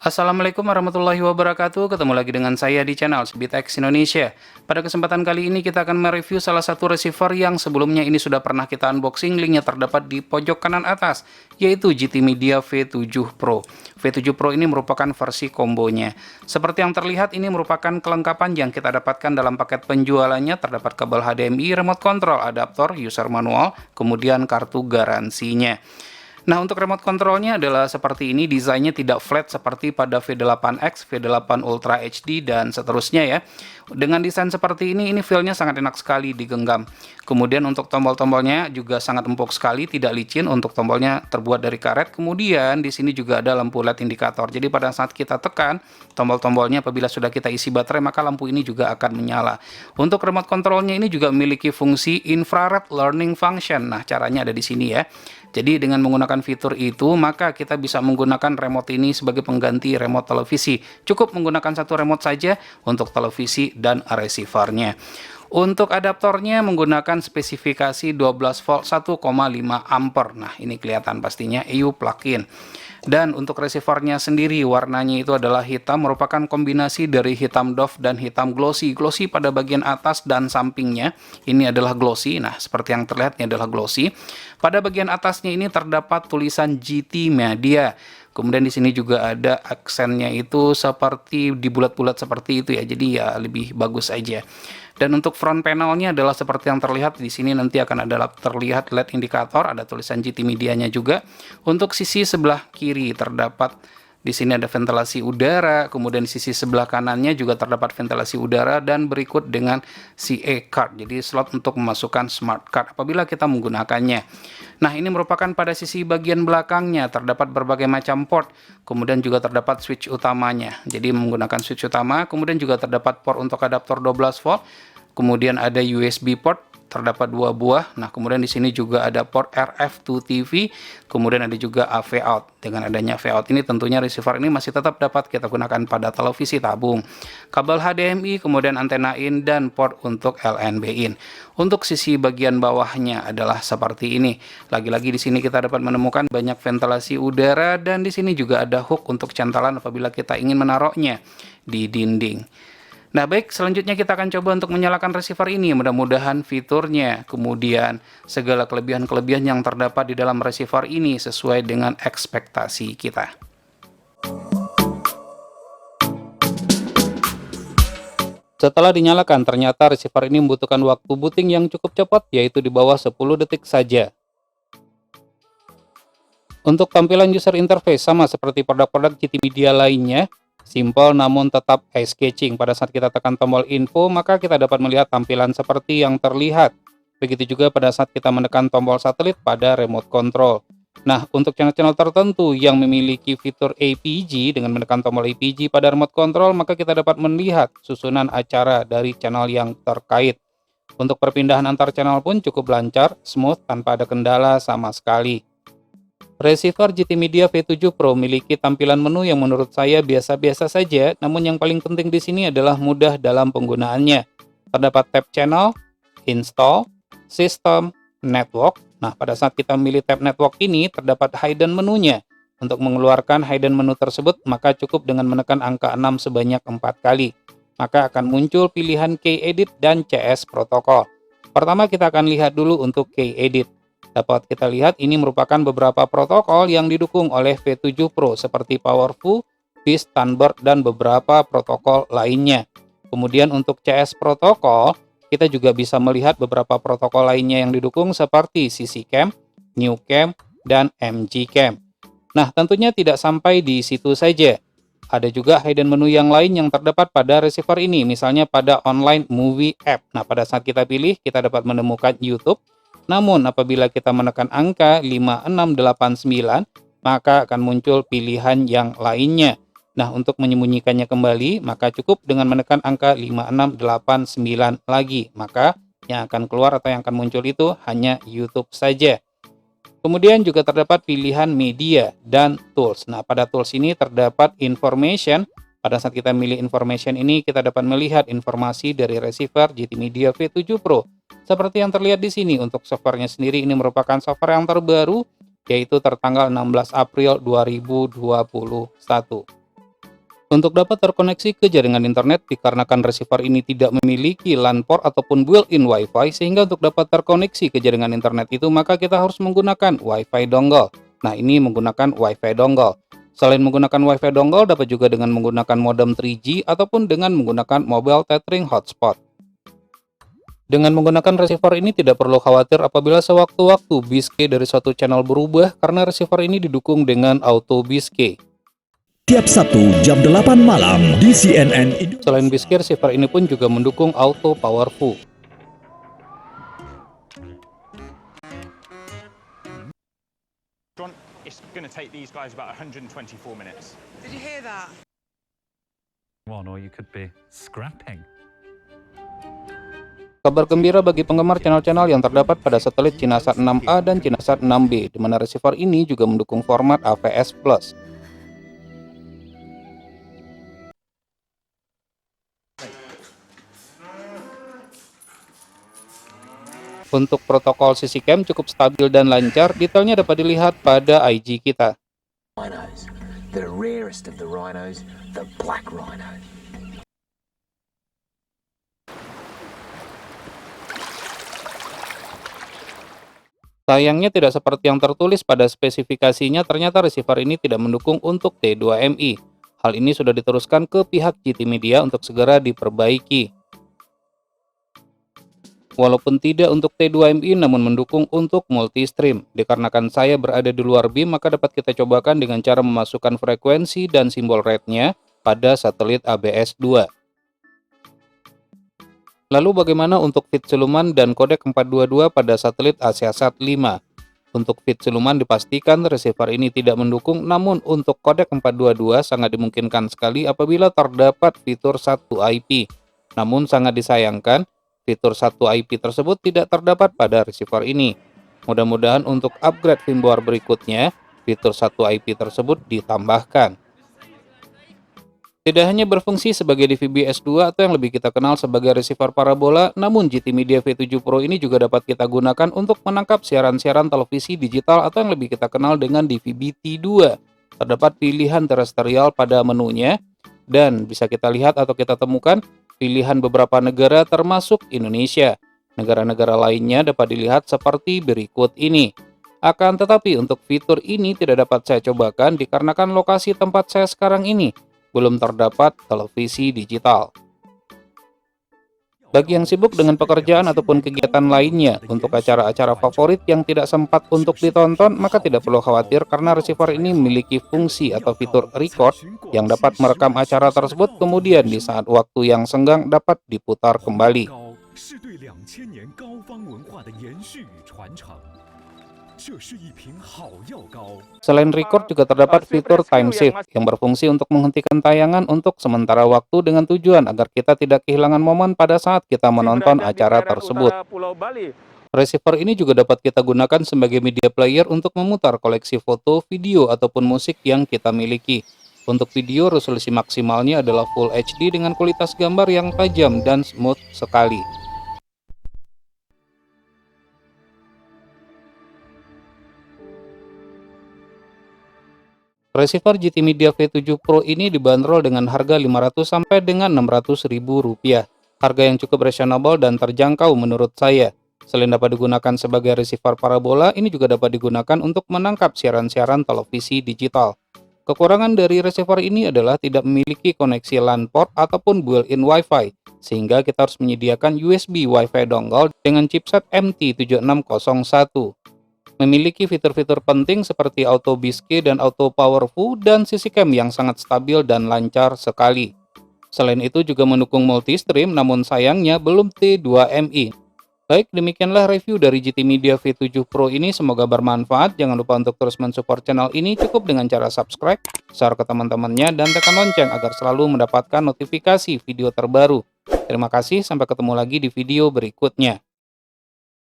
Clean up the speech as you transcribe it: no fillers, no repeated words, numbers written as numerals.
Assalamualaikum warahmatullahi wabarakatuh. Ketemu lagi dengan saya di channel Sbitex Indonesia. Pada kesempatan kali ini kita akan mereview salah satu receiver yang sebelumnya ini sudah pernah kita unboxing. Linknya terdapat di pojok kanan atas, yaitu GT Media V7 Pro. V7 Pro ini merupakan versi kombonya. Seperti yang terlihat, ini merupakan kelengkapan yang kita dapatkan dalam paket penjualannya. Terdapat kabel HDMI, remote control, adaptor, user manual, kemudian kartu garansinya. Nah, untuk remote controlnya adalah seperti ini, desainnya tidak flat seperti pada V8X, V8 Ultra HD, dan seterusnya ya. Dengan desain seperti ini feel-nya sangat enak sekali digenggam. Kemudian untuk tombol-tombolnya juga sangat empuk sekali, tidak licin. Untuk tombolnya terbuat dari karet. Kemudian di sini juga ada lampu LED indikator. Jadi pada saat kita tekan tombol-tombolnya, apabila sudah kita isi baterai, maka lampu ini juga akan menyala. Untuk remote controlnya ini juga memiliki fungsi infrared learning function. Nah, caranya ada di sini ya. Jadi dengan menggunakan fitur itu, maka kita bisa menggunakan remote ini sebagai pengganti remote televisi. Cukup menggunakan satu remote saja untuk televisi dan receiver-nya. Untuk adaptornya menggunakan spesifikasi 12 volt 1,5 ampere. Nah, ini kelihatan pastinya EU plug-in. Dan untuk receiver-nya sendiri warnanya itu adalah hitam, merupakan kombinasi dari hitam doff dan hitam glossy. Glossy pada bagian atas dan sampingnya ini adalah glossy. Nah, seperti yang terlihat ini adalah glossy. Pada bagian atasnya ini terdapat tulisan GT Media. Kemudian di sini juga ada aksennya itu seperti dibulat-bulat seperti itu ya. Jadi ya lebih bagus aja. Dan untuk front panelnya adalah seperti yang terlihat di sini, nanti akan ada terlihat LED indikator, ada tulisan GT Media-nya juga. Untuk sisi sebelah kiri terdapat di sini ada ventilasi udara, kemudian di sisi sebelah kanannya juga terdapat ventilasi udara, dan berikut dengan CA card, jadi slot untuk memasukkan smart card apabila kita menggunakannya. Nah, ini merupakan pada sisi bagian belakangnya terdapat berbagai macam port, kemudian juga terdapat switch utamanya. Jadi menggunakan switch utama, kemudian juga terdapat port untuk adaptor 12 volt, kemudian ada USB port, terdapat 2 buah. Nah, kemudian di sini juga ada port RF to TV, kemudian ada juga AV out. Dengan adanya AV out ini tentunya receiver ini masih tetap dapat kita gunakan pada televisi tabung. Kabel HDMI, kemudian antena in, dan port untuk LNB in. Untuk sisi bagian bawahnya adalah seperti ini. Lagi-lagi di sini kita dapat menemukan banyak ventilasi udara, dan di sini juga ada hook untuk cantalan apabila kita ingin menaruhnya di dinding. Nah, baik, selanjutnya kita akan coba untuk menyalakan receiver ini. Mudah-mudahan fiturnya, kemudian segala kelebihan-kelebihan yang terdapat di dalam receiver ini sesuai dengan ekspektasi kita. Setelah dinyalakan, ternyata receiver ini membutuhkan waktu booting yang cukup cepat, yaitu di bawah 10 detik saja. Untuk tampilan user interface sama seperti produk-produk GT Media lainnya, simple namun tetap eye-catching. Pada saat kita tekan tombol info, maka kita dapat melihat tampilan seperti yang terlihat. Begitu juga pada saat kita menekan tombol satelit pada remote control. Nah, untuk channel-channel tertentu yang memiliki fitur APG, dengan menekan tombol APG pada remote control, maka kita dapat melihat susunan acara dari channel yang terkait. Untuk perpindahan antar channel pun cukup lancar, smooth, tanpa ada kendala sama sekali. Receiver GT Media V7 Pro memiliki tampilan menu yang menurut saya biasa-biasa saja, namun yang paling penting di sini adalah mudah dalam penggunaannya. Terdapat tab channel, install, system, network. Nah, pada saat kita memilih tab network ini, terdapat hidden menunya. Untuk mengeluarkan hidden menu tersebut, maka cukup dengan menekan angka 6 sebanyak 4 kali. Maka akan muncul pilihan Key-Edit dan CS Protocol. Pertama kita akan lihat dulu untuk Key-Edit. Dapat kita lihat ini merupakan beberapa protokol yang didukung oleh V7 Pro seperti Powerful, Beast, Thunderbird, dan beberapa protokol lainnya. Kemudian untuk CS protokol, kita juga bisa melihat beberapa protokol lainnya yang didukung seperti CC-Cam, New-Cam, dan MG-Cam. Nah, tentunya tidak sampai di situ saja. Ada juga hidden menu yang lain yang terdapat pada receiver ini, misalnya pada online movie app. Nah, pada saat kita pilih, kita dapat menemukan YouTube. Namun apabila kita menekan angka 5689, maka akan muncul pilihan yang lainnya. Nah, untuk menyembunyikannya kembali, maka cukup dengan menekan angka 5689 lagi. Maka yang akan keluar atau yang akan muncul itu hanya YouTube saja. Kemudian juga terdapat pilihan media dan tools. Nah, pada tools ini terdapat information. Pada saat kita milih information ini, kita dapat melihat informasi dari receiver GT Media V7 Pro. Seperti yang terlihat di sini, untuk softwarenya sendiri ini merupakan software yang terbaru, yaitu tertanggal 16 April 2021. Untuk dapat terkoneksi ke jaringan internet dikarenakan receiver ini tidak memiliki LAN port ataupun built-in Wi-Fi, sehingga untuk dapat terkoneksi ke jaringan internet itu maka kita harus menggunakan Wi-Fi dongle. Nah, ini menggunakan Wi-Fi dongle. Selain menggunakan Wi-Fi dongle, dapat juga dengan menggunakan modem 3G ataupun dengan menggunakan mobile tethering hotspot. Dengan menggunakan receiver ini tidak perlu khawatir apabila sewaktu-waktu biskey dari suatu channel berubah karena receiver ini didukung dengan auto biskey. Tiap Sabtu jam 8 malam di CNN Indonesia. Selain biskey, receiver ini pun juga mendukung auto powerful. It's going to take these guys about 124 minutes. Did you hear that? One, or you could be scrapping. Kabar gembira bagi penggemar channel-channel yang terdapat pada satelit Cinasat 6A dan Cinasat 6B, di mana receiver ini juga mendukung format AVS+. Untuk protokol CC cam cukup stabil dan lancar, detailnya dapat dilihat pada IG kita. Rhinos, the rarest of the rhinos, the black rhino. Sayangnya tidak seperti yang tertulis pada spesifikasinya, ternyata receiver ini tidak mendukung untuk T2MI. Hal ini sudah diteruskan ke pihak GT Media untuk segera diperbaiki. Walaupun tidak untuk T2MI namun mendukung untuk multi-stream. Dikarenakan saya berada di luar BIM, maka dapat kita cobakan dengan cara memasukkan frekuensi dan simbol rate-nya pada satelit ABS-2. Lalu bagaimana untuk feed siluman dan kodek 422 pada satelit AsiaSat 5? Untuk feed siluman dipastikan receiver ini tidak mendukung, namun untuk kodek 422 sangat dimungkinkan sekali apabila terdapat fitur 1 IP. Namun sangat disayangkan, fitur 1 IP tersebut tidak terdapat pada receiver ini. Mudah-mudahan untuk upgrade firmware berikutnya, fitur 1 IP tersebut ditambahkan. Tidak hanya berfungsi sebagai DVB-S2 atau yang lebih kita kenal sebagai receiver parabola, namun GT Media V7 Pro ini juga dapat kita gunakan untuk menangkap siaran-siaran televisi digital atau yang lebih kita kenal dengan DVB-T2. Terdapat pilihan terestrial pada menunya, dan bisa kita lihat atau kita temukan pilihan beberapa negara termasuk Indonesia. Negara-negara lainnya dapat dilihat seperti berikut ini. Akan tetapi untuk fitur ini tidak dapat saya cobakan dikarenakan lokasi tempat saya sekarang ini belum terdapat televisi digital. Bagi yang sibuk dengan pekerjaan ataupun kegiatan lainnya, untuk acara-acara favorit yang tidak sempat untuk ditonton, maka tidak perlu khawatir karena receiver ini memiliki fungsi atau fitur record yang dapat merekam acara tersebut, kemudian di saat waktu yang senggang dapat diputar kembali. Selain record juga terdapat fitur time shift yang berfungsi untuk menghentikan tayangan untuk sementara waktu dengan tujuan agar kita tidak kehilangan momen pada saat kita menonton acara tersebut. Receiver ini juga dapat kita gunakan sebagai media player untuk memutar koleksi foto, video, ataupun musik yang kita miliki. Untuk video, resolusi maksimalnya adalah Full HD dengan kualitas gambar yang tajam dan smooth sekali. Receiver GT Media V7 Pro ini dibanderol dengan harga 500 sampai dengan 600 ribu rupiah. Harga yang cukup reasonable dan terjangkau menurut saya. Selain dapat digunakan sebagai receiver parabola, ini juga dapat digunakan untuk menangkap siaran-siaran televisi digital. Kekurangan dari receiver ini adalah tidak memiliki koneksi LAN port ataupun built-in Wi-Fi, sehingga kita harus menyediakan USB Wi-Fi dongle dengan chipset MT7601. Memiliki fitur-fitur penting seperti auto biskey dan auto powerful dan CC cam yang sangat stabil dan lancar sekali. Selain itu juga mendukung multi-stream, namun sayangnya belum T2MI. Baik, demikianlah review dari GT Media V7 Pro ini, semoga bermanfaat. Jangan lupa untuk terus mensupport channel ini cukup dengan cara subscribe, share ke teman-temannya, dan tekan lonceng agar selalu mendapatkan notifikasi video terbaru. Terima kasih, sampai ketemu lagi di video berikutnya.